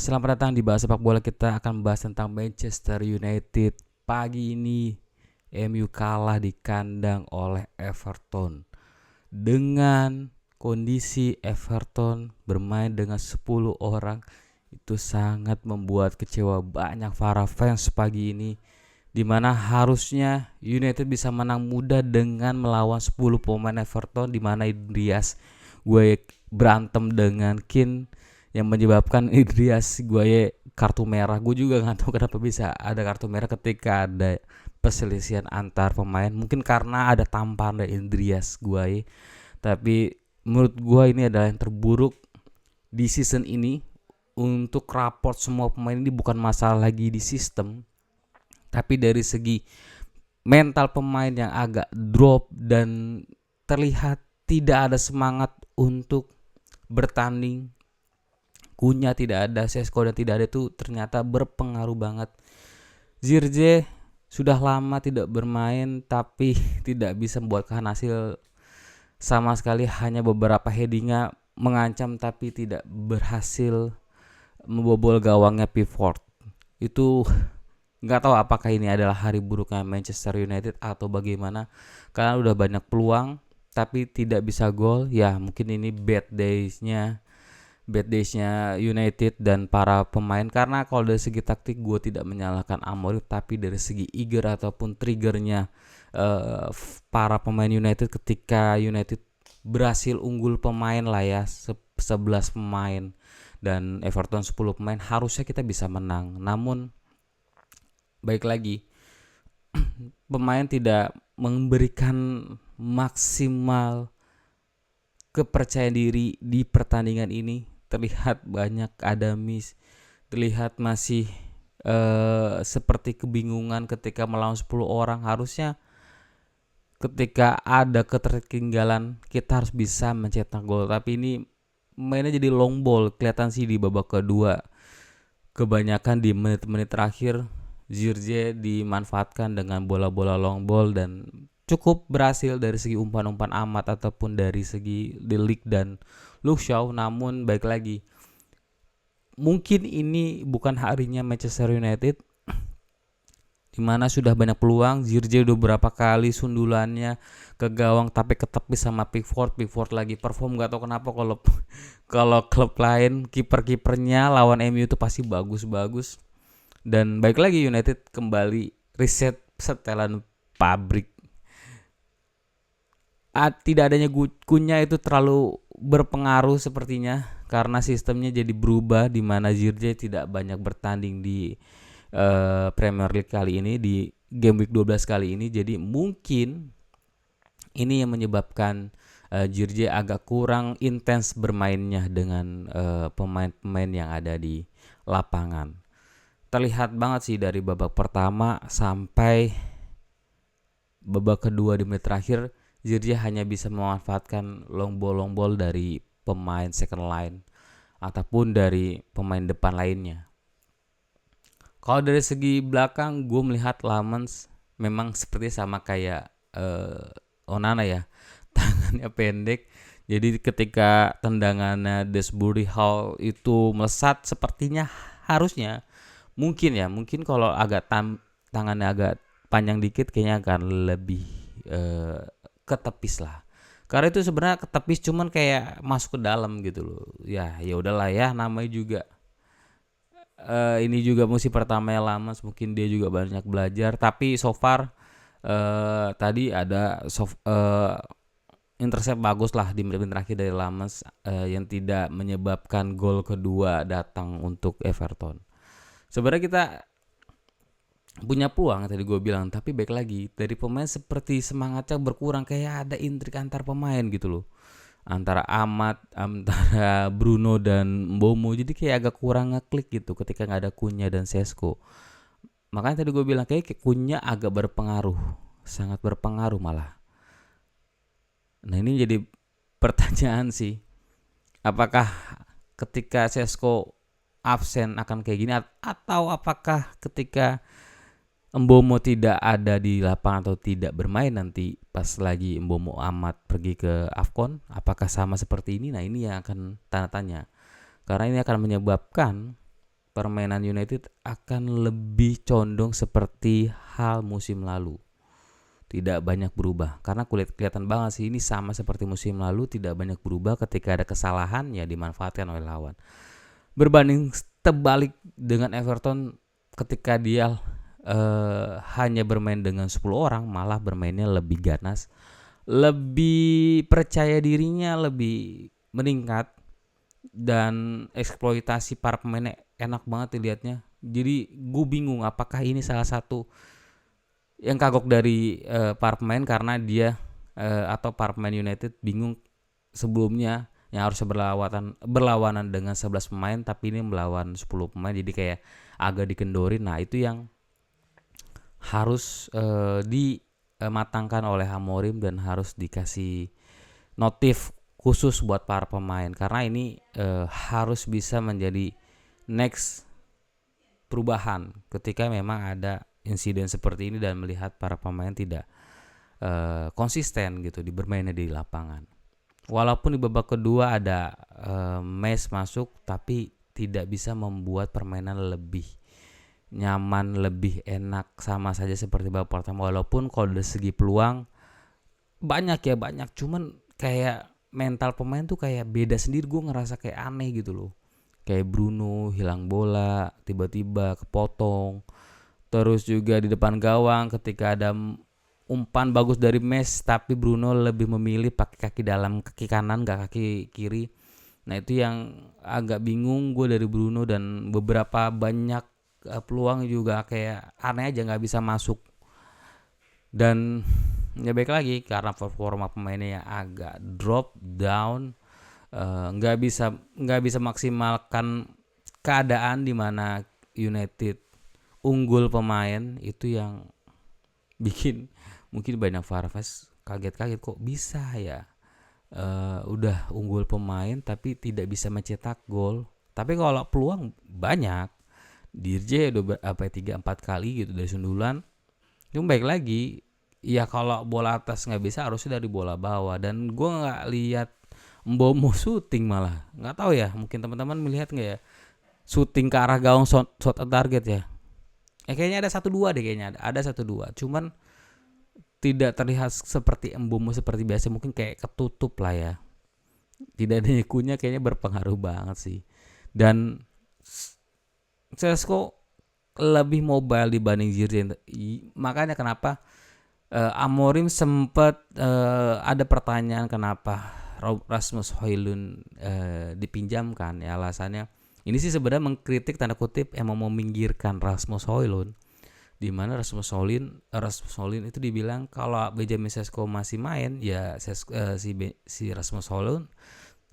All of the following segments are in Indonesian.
Selamat datang di Bahas Sepak Bola. Kita akan membahas tentang Manchester United. Pagi ini MU kalah di kandang oleh Everton. Dengan kondisi Everton bermain dengan 10 orang, itu sangat membuat kecewa banyak para fans pagi ini, di mana harusnya United bisa menang mudah dengan melawan 10 pemain Everton, di mana Idrias gue berantem dengan Keane yang menyebabkan Idrias gue kartu merah. Gue juga nggak tahu kenapa bisa ada kartu merah ketika ada perselisihan antar pemain. Mungkin karena ada tamparan dari Idrias gue. Tapi menurut gue ini adalah yang terburuk di season ini. Untuk raport semua pemain ini bukan masalah lagi di sistem, tapi dari segi mental pemain yang agak drop dan terlihat tidak ada semangat untuk bertanding. Kunya tidak ada, Sesko dan tidak ada, itu ternyata berpengaruh banget. Zirkzee sudah lama tidak bermain tapi tidak bisa membuahkan hasil sama sekali. Hanya beberapa headingnya mengancam tapi tidak berhasil membobol gawangnya Pickford. Itu nggak tahu apakah ini adalah hari buruknya Manchester United atau bagaimana, karena udah banyak peluang tapi tidak bisa gol. Ya mungkin ini bad daysnya United dan para pemain. Karena kalau dari segi taktik gue tidak menyalahkan Amorim, tapi dari segi eager ataupun triggernya para pemain United ketika United berhasil unggul pemain lah ya, 11 pemain dan Everton 10 pemain, harusnya kita bisa menang. Namun baik lagi pemain tidak memberikan maksimal kepercayaan diri di pertandingan ini. Terlihat banyak ada miss, terlihat masih seperti kebingungan ketika melawan 10 orang. Harusnya ketika ada ketertinggalan kita harus bisa mencetak gol, tapi ini mainnya jadi long ball. Kelihatan sih di babak kedua kebanyakan di menit-menit terakhir Zirkzee dimanfaatkan dengan bola-bola long ball dan cukup berhasil dari segi umpan-umpan amat ataupun dari segi De Ligt dan Luke Shaw. Namun baik lagi, mungkin ini bukan harinya Manchester United, dimana sudah banyak peluang. Zirkzee udah berapa kali sundulannya ke gawang tapi ketepis sama Pickford lagi perform. Gak tau kenapa kalau klub lain kipernya lawan MU itu pasti bagus. Dan baik lagi United kembali reset setelan pabrik. Tidak adanya Kunya itu terlalu berpengaruh sepertinya, karena sistemnya jadi berubah di mana Zirkzee tidak banyak bertanding di Premier League kali ini, di game week 12 kali ini. Jadi mungkin ini yang menyebabkan Zirkzee agak kurang intens bermainnya dengan pemain-pemain yang ada di lapangan. Terlihat banget sih dari babak pertama sampai babak kedua di menit terakhir, Zirkzee hanya bisa memanfaatkan long ball dari pemain second line ataupun dari pemain depan lainnya. Kalau dari segi belakang, gue melihat Lamens memang seperti sama kayak Onana ya, tangannya pendek. Jadi ketika tendangannya Desbury Hall itu melesat, sepertinya harusnya mungkin kalau agak tangannya agak panjang dikit kayaknya akan lebih ketepis lah. Karena itu sebenarnya ketepis cuman kayak masuk ke dalam gitu loh. Ya udahlah ya, namanya juga ini juga musim pertamanya lama, mungkin dia juga banyak belajar. Tapi so far tadi ada intercept bagus lah di menit terakhir dari Lames yang tidak menyebabkan gol kedua datang untuk Everton. Sebenarnya kita punya peluang tadi gue bilang, tapi baik lagi dari pemain seperti semangatnya berkurang, kayak ada intrik antar pemain gitu loh, antara antara Bruno dan Mbomo. Jadi kayak agak kurang ngeklik gitu ketika nggak ada Kunya dan Sesko. Makanya tadi gue bilang kayak Kunya agak berpengaruh, sangat berpengaruh malah. Nah ini jadi pertanyaan sih, apakah ketika Sesko absen akan kayak gini, atau apakah ketika Mbomo tidak ada di lapangan atau tidak bermain nanti pas lagi Mbomo amat pergi ke AFCON, apakah sama seperti ini? Nah ini yang akan tanda tanya, karena ini akan menyebabkan permainan United akan lebih condong seperti hal musim lalu. Tidak banyak berubah, karena kelihatan banget sih ini sama seperti musim lalu, tidak banyak berubah. Ketika ada kesalahan ya dimanfaatkan oleh lawan. Berbanding terbalik dengan Everton, ketika dia hanya bermain dengan 10 orang, malah bermainnya lebih ganas, lebih percaya dirinya lebih meningkat, dan eksploitasi para pemainnya enak banget dilihatnya. Jadi gue bingung apakah ini salah satu yang kagok dari para pemain, karena dia atau para pemain United bingung sebelumnya yang harusnya berlawanan dengan 11 pemain, tapi ini melawan 10 pemain, jadi kayak agak dikendorin. Nah itu yang harus dimatangkan oleh Amorim dan harus dikasih notif khusus buat para pemain, karena ini harus bisa menjadi next perubahan ketika memang ada insiden seperti ini dan melihat para pemain tidak konsisten gitu di bermainnya di lapangan. Walaupun di babak kedua ada Mes masuk, tapi tidak bisa membuat permainan lebih nyaman, lebih enak, sama saja seperti babak pertama. Walaupun kalau dari segi peluang banyak, cuman kayak mental pemain tuh kayak beda sendiri. Gue ngerasa kayak aneh gitu loh. Kayak Bruno hilang bola, tiba-tiba kepotong. Terus juga di depan gawang ketika ada umpan bagus dari Mes, tapi Bruno lebih memilih pakai kaki dalam, kaki kanan gak kaki kiri. Nah itu yang agak bingung gue dari Bruno, dan beberapa banyak peluang juga kayak aneh aja gak bisa masuk. Dan ya baik lagi karena performa pemainnya yang agak drop down, nggak bisa maksimalkan keadaan di mana United unggul pemain. Itu yang bikin mungkin banyak Farfes kaget kok bisa ya udah unggul pemain tapi tidak bisa mencetak gol. Tapi kalau peluang banyak, Dirje udah 3-4 kali gitu dari sundulan. Cuma baik lagi ya, kalau bola atas nggak bisa harusnya dari bola bawah. Dan gue nggak lihat Mbomo syuting, malah nggak tahu ya, mungkin teman-teman melihat nggak ya syuting ke arah gawang shot on target ya. Kayaknya ada 1-2 deh, kayaknya ada 1-2. Cuman tidak terlihat seperti Mbomo seperti biasa, mungkin kayak ketutup lah ya. Tidak ada Kunya kayaknya berpengaruh banget sih. Dan Sesko lebih mobile dibanding Zirkzee. Makanya kenapa Amorim sempat ada pertanyaan kenapa Rasmus Højlund dipinjamkan. Ya alasannya ini sih sebenarnya mengkritik tanda kutip, emang meminggirkan Rasmus Højlund, di mana Rasmus Højlund itu dibilang kalau Benjamin Sesko masih main ya si Rasmus Højlund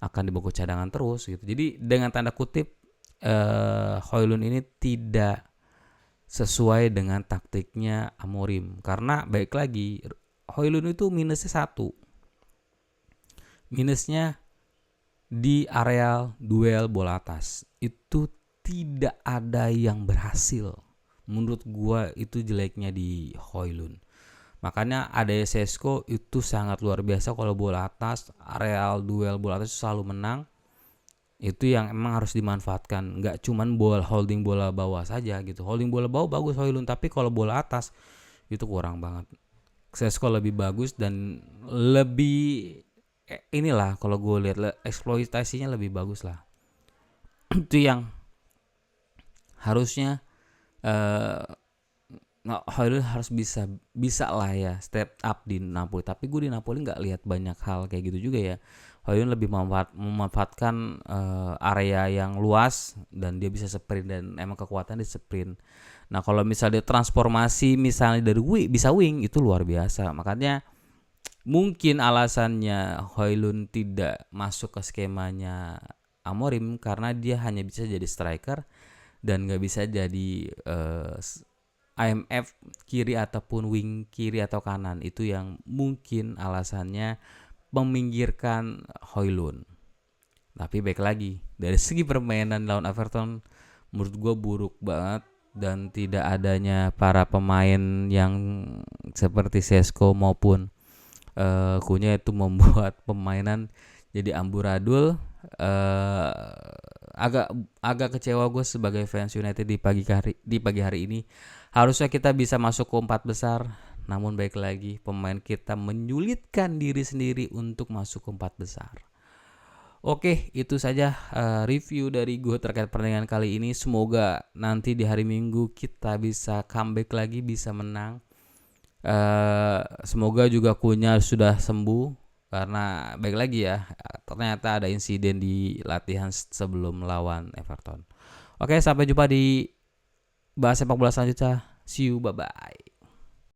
akan di bangku cadangan terus gitu. Jadi dengan tanda kutip Højlund ini tidak sesuai dengan taktiknya Amorim, karena baik lagi Højlund itu minusnya 1. Minusnya di area duel bola atas itu tidak ada yang berhasil. Menurut gua itu jeleknya di Højlund. Makanya ada Sesko itu sangat luar biasa kalau bola atas, area duel bola atas selalu menang. Itu yang emang harus dimanfaatkan, nggak cuman holding bola bawah saja gitu. Holding bola bawah bagus Højlund, tapi kalau bola atas itu kurang banget. Sesko lebih bagus dan lebih inilah kalau gue lihat eksploitasinya lebih bagus lah. Itu yang harusnya Højlund harus bisa lah ya step up di Napoli. Tapi gue di Napoli nggak lihat banyak hal kayak gitu juga ya. Højlund lebih memanfaatkan area yang luas dan dia bisa sprint, dan emang kekuatan di sprint. Nah kalau misalnya transformasi misalnya dari bisa wing, itu luar biasa. Makanya mungkin alasannya Højlund tidak masuk ke skemanya Amorim karena dia hanya bisa jadi striker dan nggak bisa jadi IMF kiri ataupun wing kiri atau kanan. Itu yang mungkin alasannya meminggirkan Højlund. Tapi baik lagi dari segi permainan lawan Everton menurut gue buruk banget, dan tidak adanya para pemain yang seperti Sesko maupun Kunya itu membuat permainan jadi amburadul. agak agak kecewa gue sebagai fans United di pagi hari ini. Harusnya kita bisa masuk ke 4 besar, namun baik lagi pemain kita menyulitkan diri sendiri untuk masuk ke 4 besar. Oke, itu saja review dari gue terkait pertandingan kali ini. Semoga nanti di hari Minggu kita bisa comeback lagi, bisa menang. Semoga juga Kunya sudah sembuh, karena baik lagi ya, ternyata ada insiden di latihan sebelum melawan Everton. Oke, sampai jumpa di bahas sepak bola selanjutnya. See you, bye bye.